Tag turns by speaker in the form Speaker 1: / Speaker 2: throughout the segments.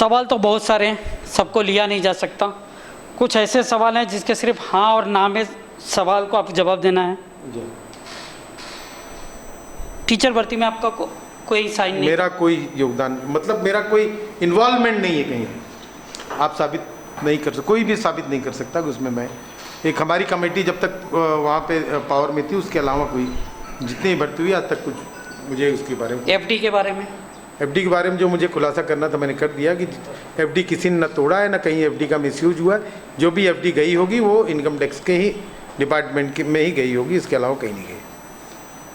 Speaker 1: सवाल तो बहुत सारे हैं, सबको लिया नहीं जा सकता। कुछ ऐसे सवाल हैं जिसके सिर्फ हाँ और ना में सवाल को आपको जवाब देना है। टीचर भर्ती में आपका कोई साइन नहीं?
Speaker 2: मेरा कोई योगदान, मतलब मेरा कोई इन्वॉल्वमेंट नहीं है कहीं। आप साबित नहीं कर सकते, कोई भी साबित नहीं कर सकता कि उसमें मैं, एक हमारी कमेटी जब तक वहाँ पे पावर में थी, उसके अलावा कोई जितनी भर्ती हुई आज तक कुछ मुझे उसके बारे में।
Speaker 1: एफडी के बारे में?
Speaker 2: एफडी के बारे में जो मुझे खुलासा करना था मैंने कर दिया कि एफडी किसी ने न तोड़ा है, न कहीं एफडी का मिसयूज हुआ है। जो भी एफडी गई होगी वो इनकम टैक्स के ही डिपार्टमेंट में ही गई होगी, इसके अलावा कहीं नहीं गई।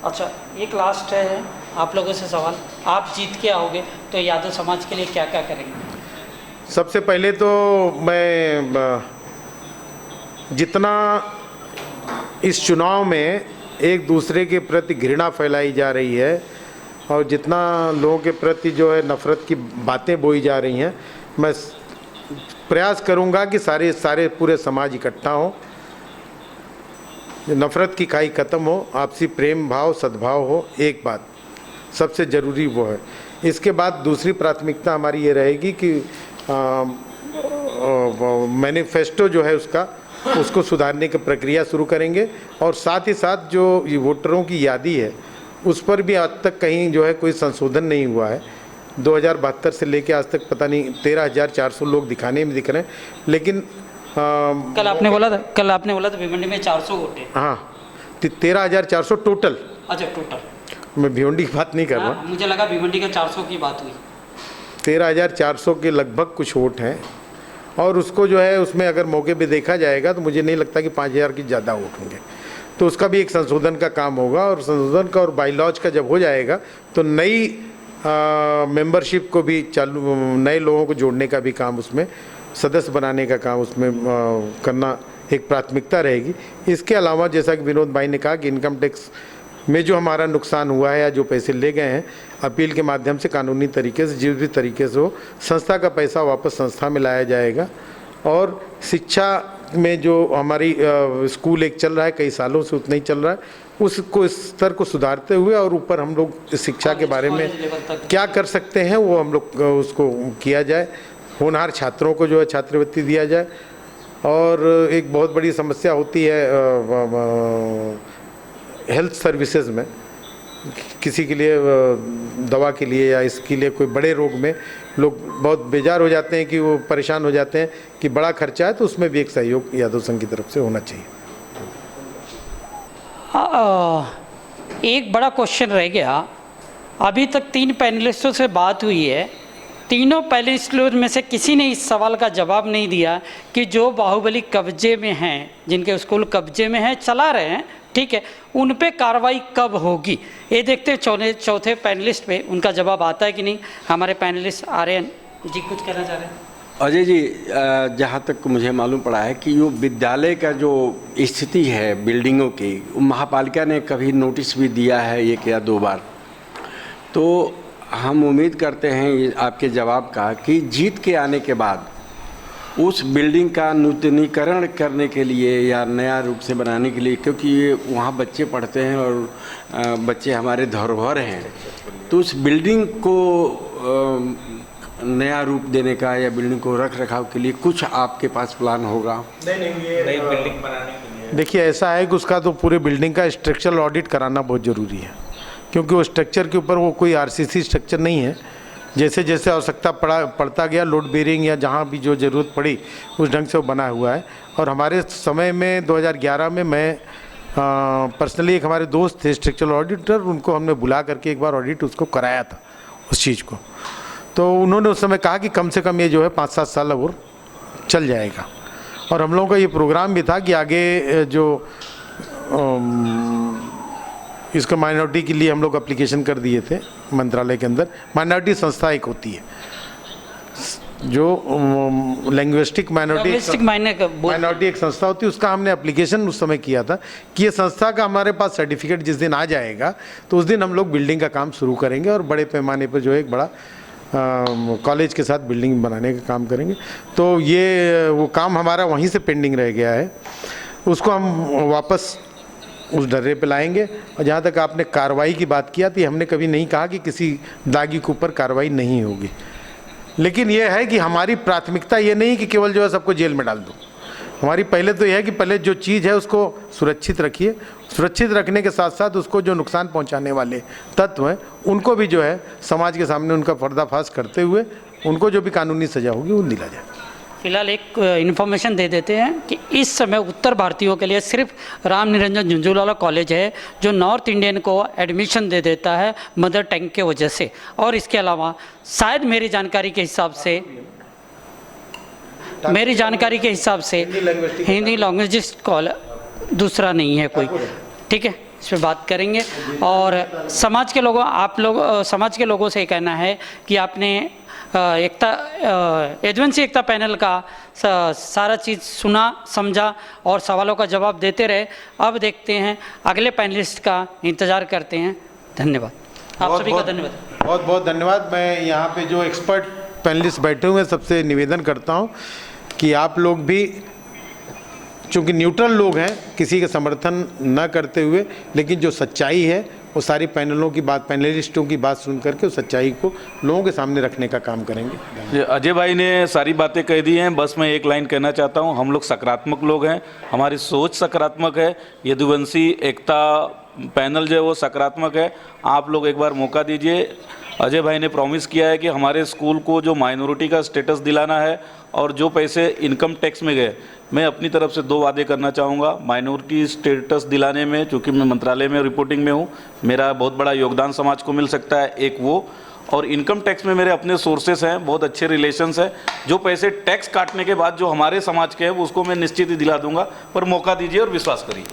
Speaker 1: अच्छा, एक लास्ट है आप लोगों से सवाल, आप जीत के आओगे तो यादव समाज के लिए क्या क्या करेंगे?
Speaker 2: सबसे पहले तो मैं जितना इस चुनाव में एक दूसरे के प्रति घृणा फैलाई जा रही है और जितना लोगों के प्रति जो है नफ़रत की बातें बोई जा रही हैं, मैं प्रयास करूंगा कि सारे पूरे समाज इकट्ठा हो, नफ़रत की खाई ख़त्म हो, आपसी प्रेम भाव सद्भाव हो। एक बात सबसे ज़रूरी वो है। इसके बाद दूसरी प्राथमिकता हमारी ये रहेगी कि मैनिफेस्टो जो है उसको सुधारने की प्रक्रिया शुरू करेंगे और साथ ही साथ जो ये वोटरों की यादी है उस पर भी आज तक कहीं जो है कोई संशोधन नहीं हुआ है। 2072 से लेके आज तक पता नहीं 13,400 लोग दिखाने में दिख रहे हैं, लेकिन
Speaker 1: कल आपने बोला था भिवंडी में 400 वोट है।
Speaker 2: हाँ, 13,400 टोटल।
Speaker 1: अच्छा, टोटल।
Speaker 2: मैं भिवंडी की बात नहीं कर रहा,
Speaker 1: मुझे लगा भिवंडी का 400 की बात हुई।
Speaker 2: 13,400 के लगभग कुछ वोट हैं और उसको जो है उसमें अगर मौके पे देखा जाएगा तो मुझे नहीं लगता कि 5,000 की ज़्यादा वोट होंगे। तो उसका भी एक संशोधन का काम होगा और संशोधन का और बाईलॉज का जब हो जाएगा तो नई मेंबरशिप को भी चालू, नए लोगों को जोड़ने का भी काम, उसमें सदस्य बनाने का काम उसमें करना एक प्राथमिकता रहेगी। इसके अलावा जैसा कि विनोद भाई ने कहा कि इनकम टैक्स में जो हमारा नुकसान हुआ है या जो पैसे ले गए हैं, अपील के माध्यम से कानूनी तरीके से जिस भी तरीके से हो, संस्था का पैसा वापस संस्था में लाया जाएगा। और शिक्षा में जो हमारी स्कूल एक चल रहा है, कई सालों से उतना ही चल रहा है, उसको इस स्तर को सुधारते हुए और ऊपर हम लोग शिक्षा के बारे में क्या कर सकते हैं वो हम लोग उसको किया जाए। होनहार छात्रों को जो है छात्रवृत्ति दिया जाए। और एक बहुत बड़ी समस्या होती है हेल्थ सर्विसेज में, किसी के लिए दवा के लिए या इसके लिए कोई बड़े रोग में लोग बहुत बेजार हो जाते हैं कि वो परेशान हो जाते हैं कि बड़ा खर्चा है, तो उसमें भी एक सहयोग यादव संघ की तरफ से होना चाहिए।
Speaker 1: एक बड़ा क्वेश्चन रह गया, अभी तक 3 पैनलिस्टों से बात हुई है, तीनों पैनलिस्टों में से किसी ने इस सवाल का जवाब नहीं दिया कि जो बाहुबली कब्जे में हैं, जिनके स्कूल कब्जे में हैं, चला रहे हैं, ठीक है, उन पे कार्रवाई कब होगी? ये देखते चौथे पैनलिस्ट पे उनका जवाब आता है कि नहीं। हमारे पैनलिस्ट आर्यन जी कुछ कहना चाह रहे हैं?
Speaker 3: अजय जी, जहाँ तक मुझे मालूम पड़ा है कि वो विद्यालय का जो स्थिति है बिल्डिंगों की, महापालिका ने कभी नोटिस भी दिया है 1 या 2 बार। तो हम उम्मीद करते हैं आपके जवाब का कि जीत के आने के बाद उस बिल्डिंग का नूतनीकरण करने के लिए या नया रूप से बनाने के लिए, क्योंकि वहाँ बच्चे पढ़ते हैं और बच्चे हमारे धरोहर हैं, तो उस बिल्डिंग को नया रूप देने का या बिल्डिंग को रख रखाव के लिए कुछ आपके पास प्लान होगा?
Speaker 2: नहीं, ये नई बिल्डिंग बनाने के लिए देखिए ऐसा है कि उसका तो पूरे बिल्डिंग का स्ट्रक्चरल ऑडिट कराना बहुत ज़रूरी है, क्योंकि वो स्ट्रक्चर के ऊपर वो कोई आरसीसी स्ट्रक्चर नहीं है। जैसे जैसे आवश्यकता पड़ता गया, लोड बेरिंग या जहाँ भी जो ज़रूरत पड़ी उस ढंग से वो बना हुआ है। और हमारे समय में 2011 में मैं पर्सनली, एक हमारे दोस्त थे स्ट्रक्चरल ऑडिटर, उनको हमने बुला करके एक बार ऑडिट उसको कराया था उस चीज़ को। तो उन्होंने उस समय कहा कि कम से कम ये जो है 5-7 साल और चल जाएगा। और हम लोगों का ये प्रोग्राम भी था कि आगे जो इसको माइनॉरिटी के लिए हम लोग एप्लीकेशन कर दिए थे मंत्रालय के अंदर। माइनॉरिटी संस्था एक होती है जो लैंग्विस्टिक माइनॉरिटी एक संस्था होती है, उसका हमने एप्लीकेशन उस समय किया था कि ये संस्था का हमारे पास सर्टिफिकेट जिस दिन आ जाएगा तो उस दिन हम लोग बिल्डिंग का काम शुरू करेंगे और बड़े पैमाने पर जो है एक बड़ा कॉलेज के साथ बिल्डिंग बनाने का काम करेंगे। तो ये वो काम हमारा वहीं से पेंडिंग रह गया है, उसको हम वापस उस डर्रे पे लाएंगे। और जहाँ तक आपने कार्रवाई की बात किया थी, हमने कभी नहीं कहा कि किसी दागी के ऊपर कार्रवाई नहीं होगी। लेकिन ये है कि हमारी प्राथमिकता ये नहीं कि केवल जो है सबको जेल में डाल दो। हमारी पहले तो यह है कि पहले जो चीज़ है उसको सुरक्षित रखिए, सुरक्षित रखने के साथ साथ उसको जो नुकसान पहुंचाने वाले तत्व हैं उनको भी जो है समाज के सामने उनका पर्दाफाश करते हुए उनको जो भी कानूनी सज़ा होगी वो दिला जाए।
Speaker 1: फिलहाल एक इन्फॉर्मेशन दे देते हैं कि इस समय उत्तर भारतीयों के लिए सिर्फ राम निरंजन झुंझुनवाला कॉलेज है जो नॉर्थ इंडियन को एडमिशन दे देता है मदर टंग के वजह से, और इसके अलावा शायद मेरी जानकारी के हिसाब से हिंदी लैंग्वेजिस्ट कॉलेज दूसरा नहीं है कोई। ठीक है, इस पर बात करेंगे। और समाज के लोगों से कहना है कि आपने एजेंसी एकता पैनल का सारा चीज़ सुना समझा और सवालों का जवाब देते रहे। अब देखते हैं अगले पैनलिस्ट का इंतज़ार करते हैं। धन्यवाद, आप सभी का धन्यवाद।
Speaker 2: बहुत बहुत धन्यवाद। मैं यहाँ पे जो एक्सपर्ट पैनलिस्ट बैठे हुए हैं सबसे निवेदन करता हूँ कि आप लोग भी, चूँकि न्यूट्रल लोग हैं, किसी का समर्थन न करते हुए, लेकिन जो सच्चाई है वो सारी पैनलिस्टों की बात सुन करके उस सच्चाई को लोगों के सामने रखने का काम करेंगे।
Speaker 4: अजय भाई ने सारी बातें कह दी हैं, बस मैं एक लाइन कहना चाहता हूं, हम लोग सकारात्मक लोग हैं, हमारी सोच सकारात्मक है, यदुवंशी एकता पैनल जो है वो सकारात्मक है। आप लोग एक बार मौका दीजिए। अजय भाई ने प्रॉमिस किया है कि हमारे स्कूल को जो माइनॉरिटी का स्टेटस दिलाना है और जो पैसे इनकम टैक्स में गए, मैं अपनी तरफ से 2 वादे करना चाहूँगा। माइनॉरिटी स्टेटस दिलाने में, चूँकि मैं मंत्रालय में रिपोर्टिंग में हूँ, मेरा बहुत बड़ा योगदान समाज को मिल सकता है, एक वो, और इनकम टैक्स में मेरे अपने सोर्सेस हैं, बहुत अच्छे रिलेशंस हैं। जो पैसे टैक्स काटने के बाद जो हमारे समाज के हैं वो उसको मैं निश्चित ही दिला दूंगा, पर मौका दीजिए और विश्वास करिए।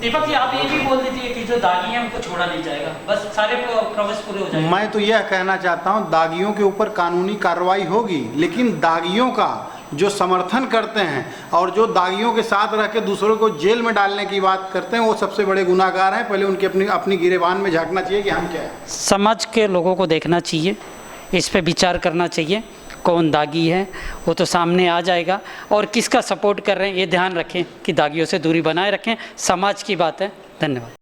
Speaker 1: दीपक जी, आप ये भी बोल दीजिए कि जो दागी हैं उनको छोड़ा नहीं जाएगा, बस सारे प्रोसेस पूरे हो जाएंगे।
Speaker 5: मैं तो यह कहना चाहता हूं, दागियों के ऊपर कानूनी कार्रवाई होगी, लेकिन दागियों का जो समर्थन करते हैं और जो दागियों के साथ रह के दूसरों को जेल में डालने की बात करते हैं वो सबसे बड़े गुनाहगार हैं। पहले उनकी अपनी गिरेबान में झांकना चाहिए कि हम क्या है।
Speaker 1: समाज के लोगों को देखना चाहिए, इस पे विचार करना चाहिए, कौन दागी है वो तो सामने आ जाएगा, और किसका सपोर्ट कर रहे हैं ये ध्यान रखें कि दागियों से दूरी बनाए रखें। समाज की बात है। धन्यवाद।